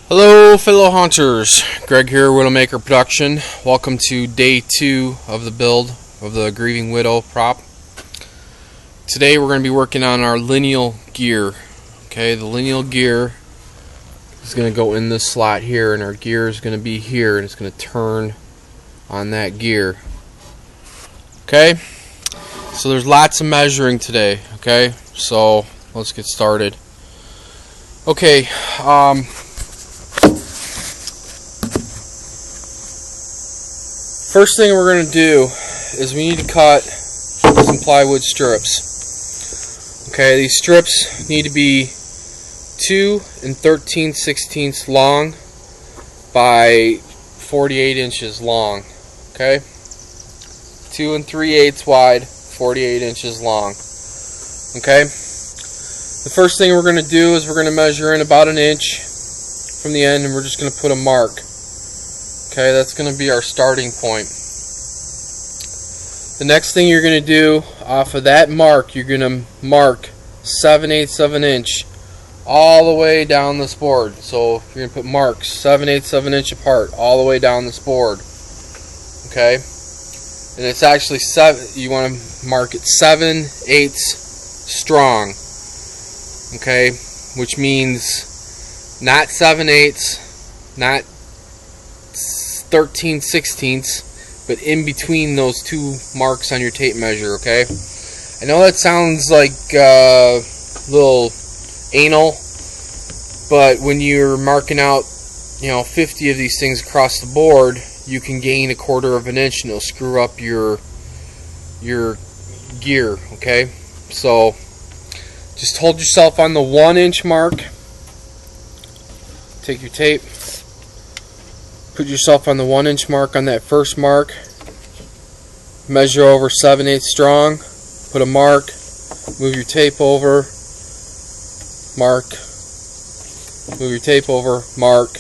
Hello fellow hunters, Greg here, Widowmaker Production. Welcome to day 2 of the build of the Grieving Widow prop. Today we're going to be working on our lineal gear. Okay, the lineal gear is going to go in this slot here, and our gear is going to be here, and it's going to turn on that gear. Okay, so there's lots of measuring today. Okay, so let's get started. Okay, first thing we're going to do is we need to cut some plywood strips. Okay, these strips need to be 2 13/16 long by 48 inches long. Okay, 2 3/8 wide, 48 inches long. Okay, the first thing we're going to do is we're going to measure in about an inch from the end, and we're just going to put a mark. Okay, that's going to be our starting point. The next thing you're going to do off of that mark, you're going to mark 7/8 of an inch all the way down this board. So you're going to put marks 7/8 of an inch apart all the way down this board. Okay, and it's actually you want to mark it 7/8 strong. Okay, which means not 7/8, not 13/16, but in between those two marks on your tape measure. Okay, I know that sounds like a little anal, but when you're marking out 50 of these things across the board, you can gain 1/4 of an inch and it'll screw up your gear. Okay, so just hold yourself on the 1 inch mark. Take your tape, put yourself on the 1 inch mark on that first mark, measure over 7/8 strong, put a mark, move your tape over, mark, move your tape over, mark,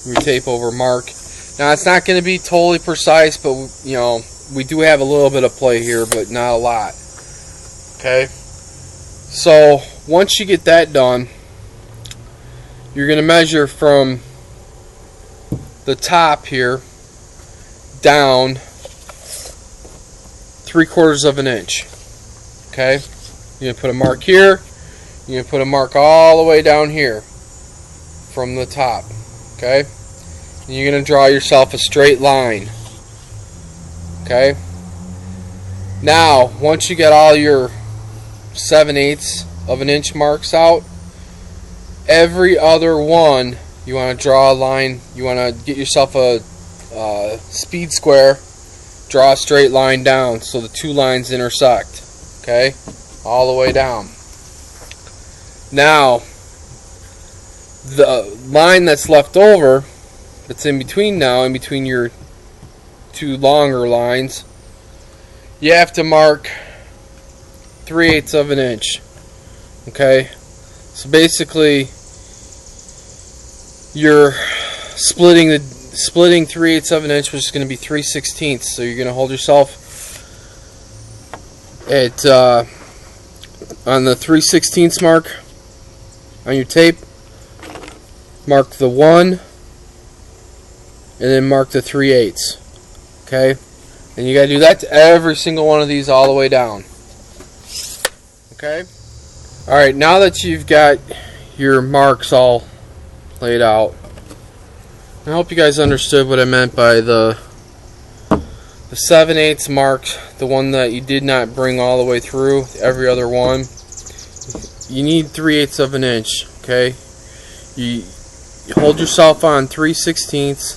move your tape over, mark. Now it's not going to be totally precise, but we do have a little bit of play here, but not a lot. Okay, so once you get that done, you're going to measure from the top here down 3/4 of an inch. Okay, you're going to put a mark here, you're going to put a mark all the way down here from the top. Okay, and you're going to draw yourself a straight line. Okay, now once you get all your 7/8 of an inch marks out, every other one you want to draw a line. You want to get yourself a speed square, draw a straight line down so the two lines intersect. Okay, all the way down. Now the line that's left over, that's in between now, in between your two longer lines, you have to mark 3/8 of an inch. Okay, so basically you're splitting 3/8 of an inch, which is going to be 3/16. So you're going to hold yourself at on the 3/16 mark on your tape. Mark the 1, and then mark the 3/8. Okay, and you got to do that to every single one of these all the way down. Okay. All right. Now that you've got your marks all laid out, I hope you guys understood what I meant by the 7/8 mark, the one that you did not bring all the way through, every other one. You need 3/8 of an inch. Okay, you hold yourself on 3/16,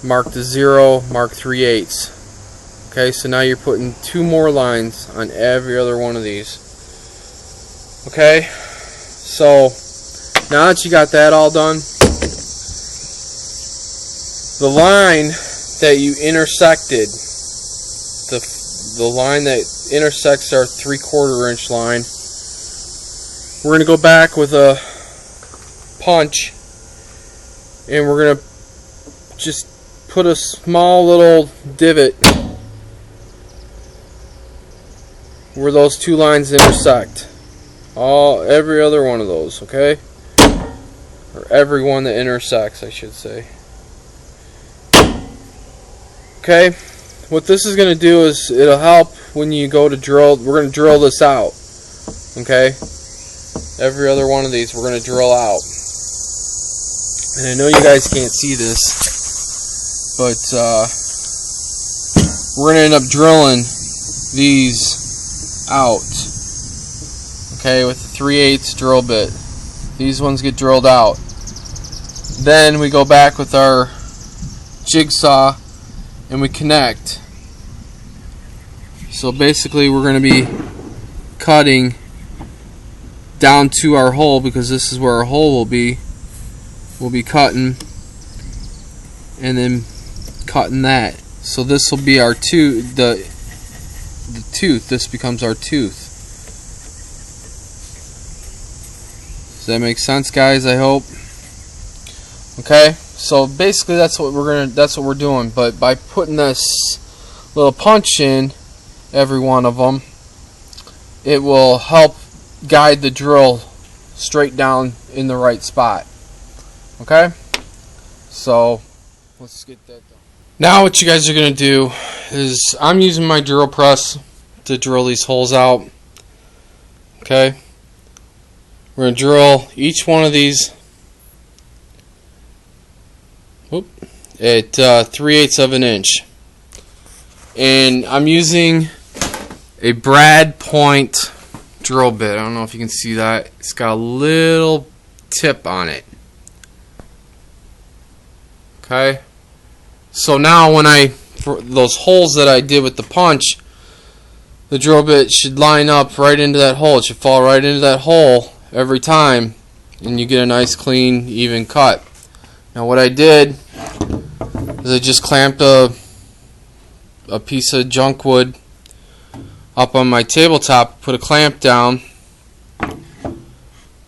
mark the 0, mark 3/8. Okay, so now you're putting 2 more lines on every other one of these. Okay, so now that you got that all done, the line that you intersected, the line that intersects our 3/4 inch line, we're going to go back with a punch, and we're going to just put a small little divot where those two lines intersect. Every other one of those, okay? Or every one that intersects, I should say. Okay, what this is going to do is it'll help when you go to drill. We're going to drill this out. Okay, every other one of these we're going to drill out. And I know you guys can't see this, but we're going to end up drilling these out. Okay, with the 3/8 drill bit. These ones get drilled out. Then we go back with our jigsaw and we connect. So basically we're going to be cutting down to our hole, because this is where our hole will be. We'll be cutting and then cutting that. So this will be our tooth, the tooth. This becomes our tooth. Does that make sense, guys? I hope. Okay, so basically that's what we're doing. But by putting this little punch in every one of them, it will help guide the drill straight down in the right spot. Okay, so let's get that done. Now what you guys are going to do is, I'm using my drill press to drill these holes out. Okay, we're going to drill each one of these at 3/8 of an inch. And I'm using a brad point drill bit. I don't know if you can see that. It's got a little tip on it. Okay, so now when for those holes that I did with the punch, the drill bit should line up right into that hole. It should fall right into that hole every time, and you get a nice clean even cut. Now what I did is I just clamped a piece of junk wood up on my tabletop, put a clamp down,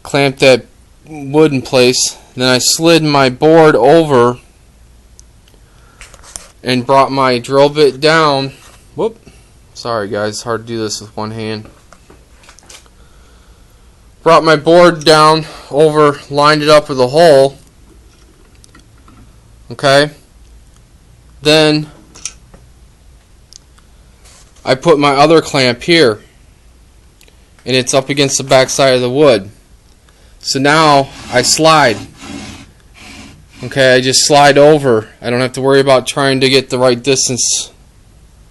clamped that wood in place, then I slid my board over and brought my drill bit down. Whoop, sorry guys, it's hard to do this with one hand. Brought my board down over, lined it up with a hole. Okay, then I put my other clamp here, and it's up against the back side of the wood. So now I slide. Okay, I just slide over. I don't have to worry about trying to get the right distance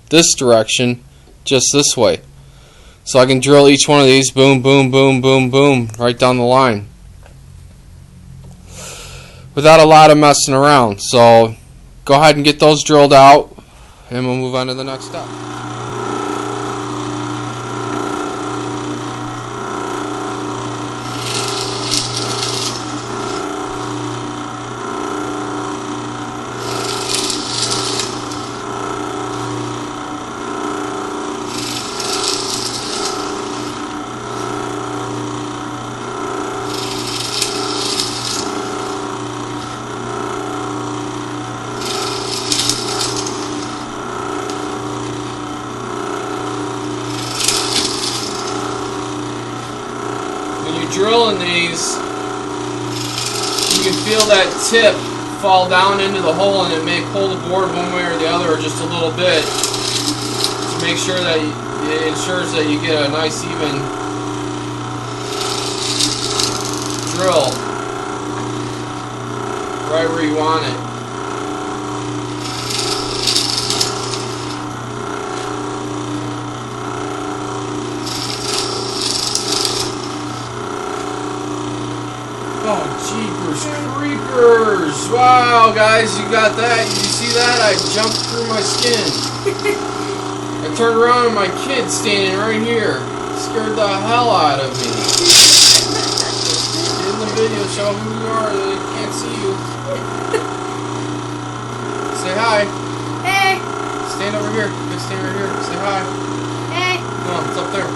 this direction, just this way. So I can drill each one of these, boom, boom, boom, boom, boom, right down the line, without a lot of messing around. So go ahead and get those drilled out, and we'll move on to the next step. Drilling these, you can feel that tip fall down into the hole, and it may pull the board one way or the other, or just a little bit, to make sure that it ensures that you get a nice even drill right where you want it. Oh, jeepers creepers! Wow, guys, you got that? You see that? I jumped through my skin. I turned around and my kid's standing right here. Scared the hell out of me. In the video, show who you are. They can't see you. Say hi. Hey. Stand over here. Stand right here. Say hi. Hey. Come on, it's up there.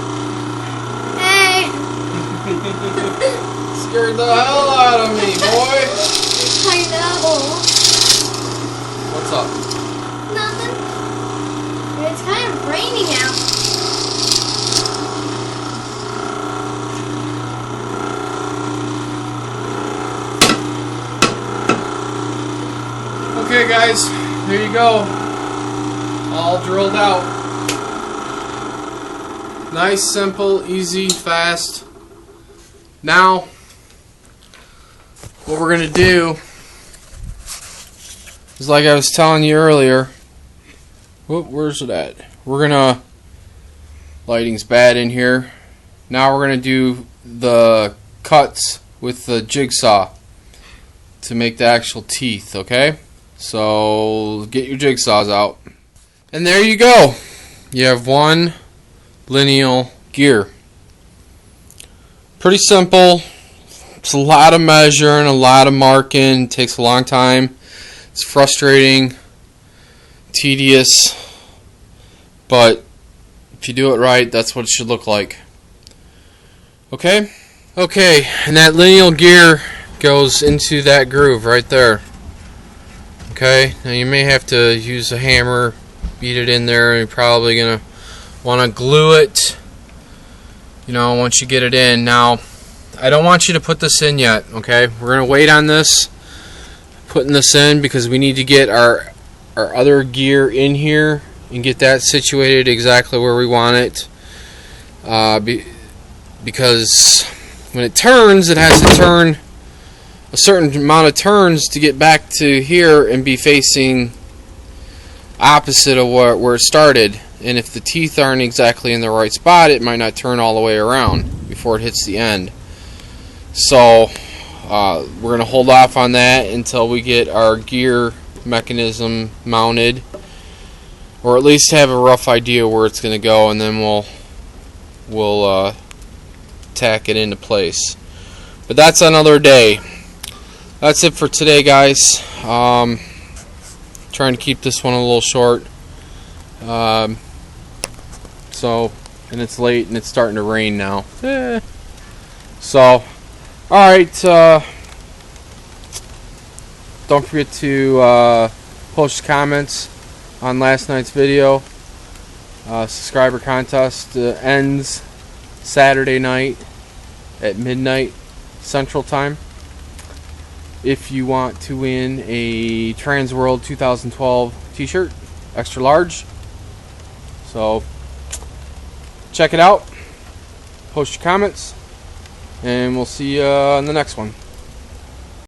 Hey. Scared the hell out of me, boy. I know. What's up? Nothing. It's kind of raining out. guys, there you go. All drilled out. Nice, simple, easy, fast. Now, what we're going to do is, like I was telling you earlier, whoop, where's it at? We're going to, lighting's bad in here. Now we're going to do the cuts with the jigsaw to make the actual teeth, okay? So get your jigsaws out. And there you go. You have one lineal gear. Pretty simple. It's a lot of measuring, a lot of marking. It takes a long time. It's frustrating, tedious, but if you do it right, that's what it should look like. Okay? Okay, and that lineal gear goes into that groove right there. Okay, now you may have to use a hammer, beat it in there, and you're probably going to want to glue it, you know, once you get it in. Now, I don't want you to put this in yet, okay? We're going to wait on this, putting this in, because we need to get our other gear in here and get that situated exactly where we want it. Because when it turns, it has to turn a certain amount of turns to get back to here and be facing opposite of where it started. And if the teeth aren't exactly in the right spot, it might not turn all the way around before it hits the end. So we're going to hold off on that until we get our gear mechanism mounted, or at least have a rough idea where it's going to go, and then we'll tack it into place. But that's another day. That's it for today, guys. Trying to keep this one a little short. So, and it's late and it's starting to rain now. So, alright. Don't forget to post comments on last night's video. Subscriber contest ends Saturday night at midnight Central Time. If you want to win a Trans World 2012 t-shirt, extra large. So check it out, post your comments, and we'll see you on the next one.